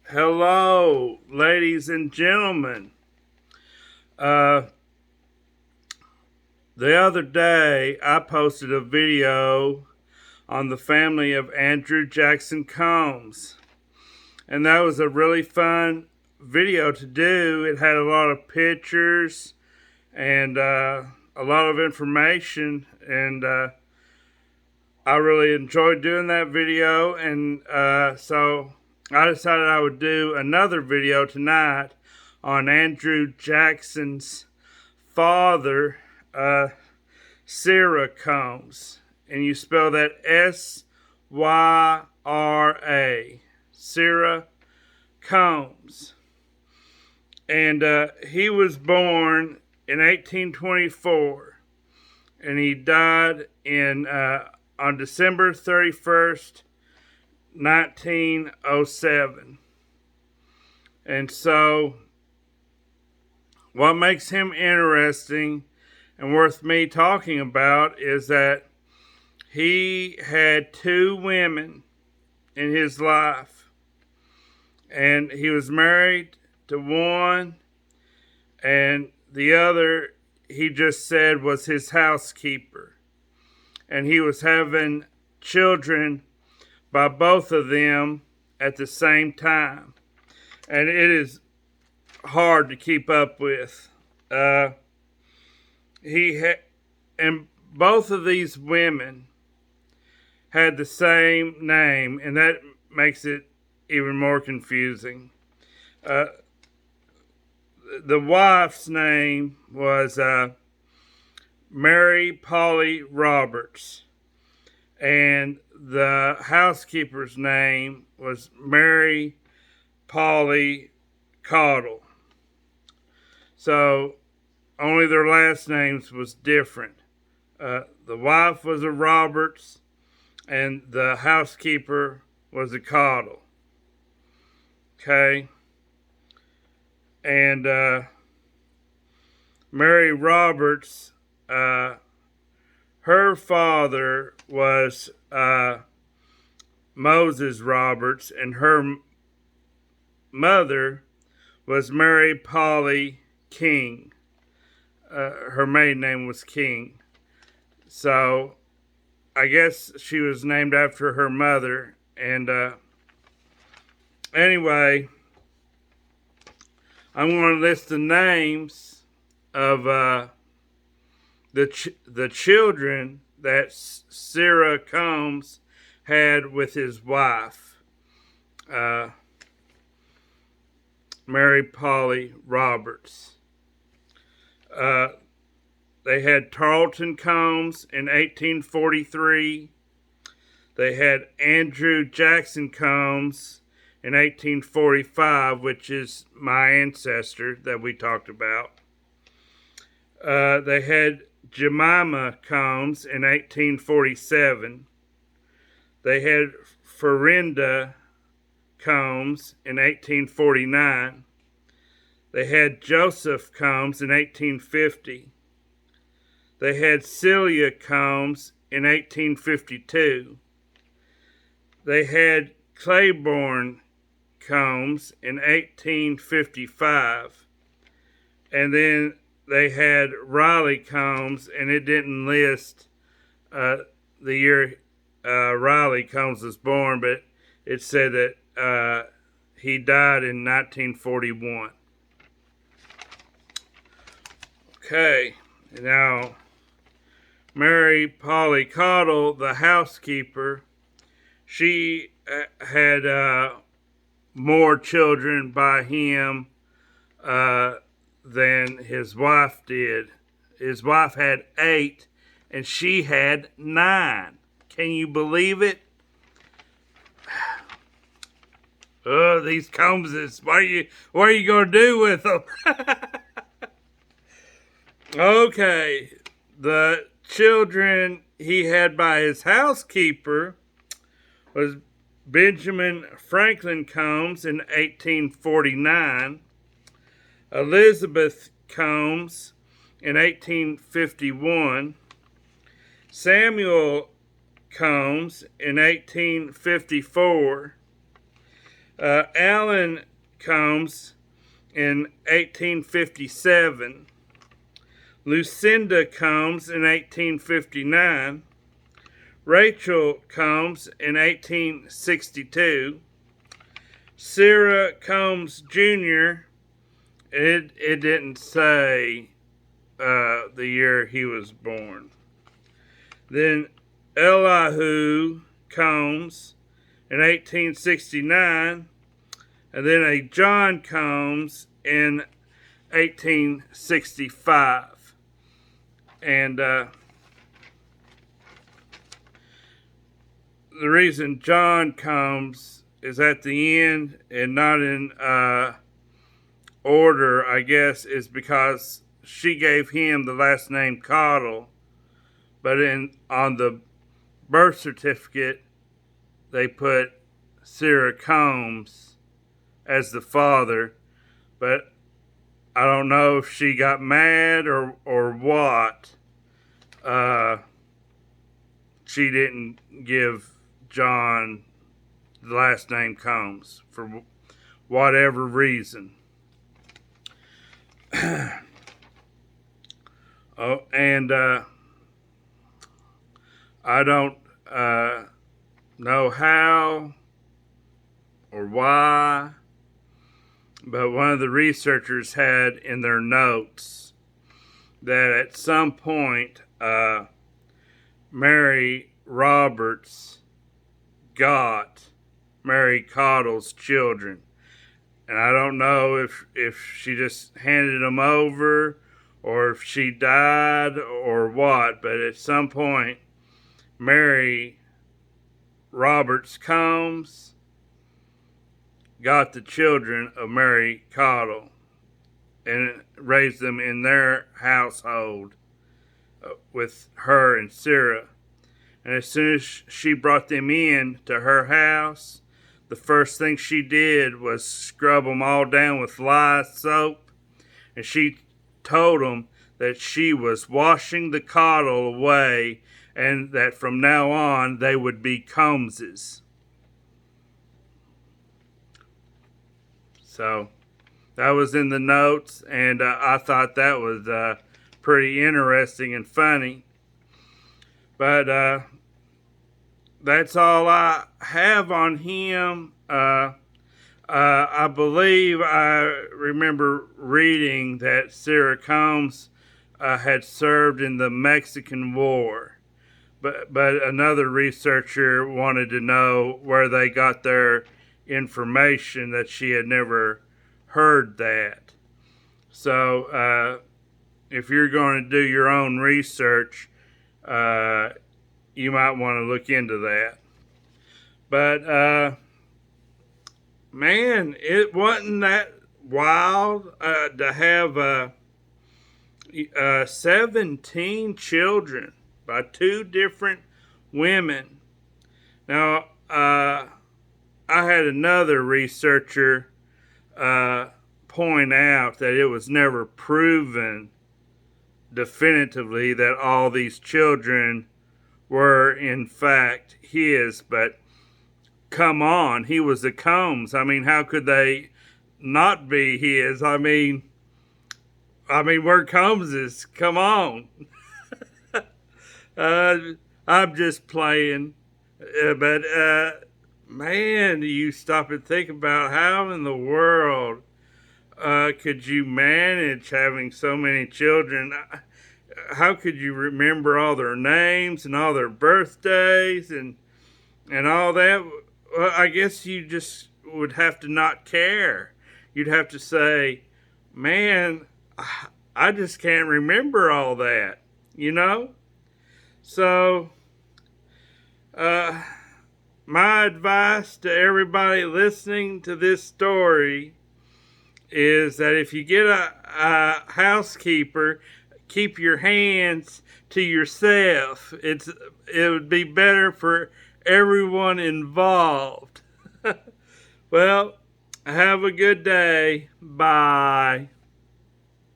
Hello, ladies and gentlemen. Uh, the other day, I posted a video on the family of Andrew Jackson Combs, and that was a really fun video to do. It had a lot of pictures and a lot of information, and I really enjoyed doing that video, and so I decided I would do another video tonight on Andrew Jackson's father, Syra Combs. And you spell that Syra. Syra Combs. And he was born in 1824, and he died on December 31st, 1907. And so, what makes him interesting and worth me talking about is that he had two women in his life, and he was married to one, and the other he just said was his housekeeper, and he was having children by both of them at the same time, and it is hard to keep up with. And both of these women had the same name, and that makes it even more confusing. The wife's name was Mary Polly Roberts, and the housekeeper's name was Mary Polly Caudle. So only their last names was different. The wife was a Roberts, and the housekeeper was a Caudle. Okay. And Mary Roberts, her father was Moses Roberts, and her mother was Mary Polly King. Her maiden name was King. So I guess she was named after her mother. And anyway, I'm going to list the names of the children that Syra Combs had with his wife, Mary Polly Roberts. They had Tarleton Combs in 1843. They had Andrew Jackson Combs in 1845, which is my ancestor that we talked about. They had Jemima Combs in 1847. They had Florinda Combs in 1849. They had Joseph Combs in 1850. They had Celia Combs in 1852. They had Claiborne Combs in 1855. And then they had Riley Combs, and it didn't list the year Riley Combs was born, but it said that he died in 1941. Okay, now Mary Polly Caudle, the housekeeper, she had more children by him than his wife did. His wife had 8, and she had 9. Can you believe it? Oh, these Combses, what are you gonna do with them? Okay, the children he had by his housekeeper was Benjamin Franklin Combs in 1849, Elizabeth Combs in 1851, Samuel Combs in 1854, Alan comes in 1857. Lucinda comes in 1859. Rachel comes in 1862. Syra Combs Jr., it didn't say the year he was born. Then Elihu Combs in 1869, and then a John Combs in 1865. And the reason John Combs is at the end and not in order, I guess, is because she gave him the last name Cottle, but on the birth certificate they put Syra Combs as the father, but I don't know if she got mad or what. She didn't give John the last name Combs for whatever reason. Oh, and I don't know how or why, but one of the researchers had in their notes that at some point Mary Roberts got Mary Cottle's children. And I don't know if she just handed them over or if she died or what, but at some point, Mary Roberts Combs got the children of Mary Cottle and raised them in their household with her and Syra. And as soon as she brought them in to her house, the first thing she did was scrub them all down with lye soap. And she told them that she was washing the Cottle away and that from now on they would be Combses. So that was in the notes, and I thought that was pretty interesting and funny. But that's all I have on him. I believe I remember reading that Syra Combs had served in the Mexican War. But another researcher wanted to know where they got their information, that she had never heard that. So if you're going to do your own research, you might want to look into that. But man, it wasn't that wild to have 17 children by two different women. Now, I had another researcher point out that it was never proven definitively that all these children were in fact his, but come on, he was the Combs. I mean, how could they not be his? I mean, we're Combses. Come on. I'm just playing. But man, you stop and think about how in the world could you manage having so many children? How could you remember all their names and all their birthdays and all that? Well, I guess you just would have to not care. You'd have to say, man, I just can't remember all that, you know? So, my advice to everybody listening to this story is that if you get a housekeeper, keep your hands to yourself. It would be better for everyone involved. Well, have a good day. Bye.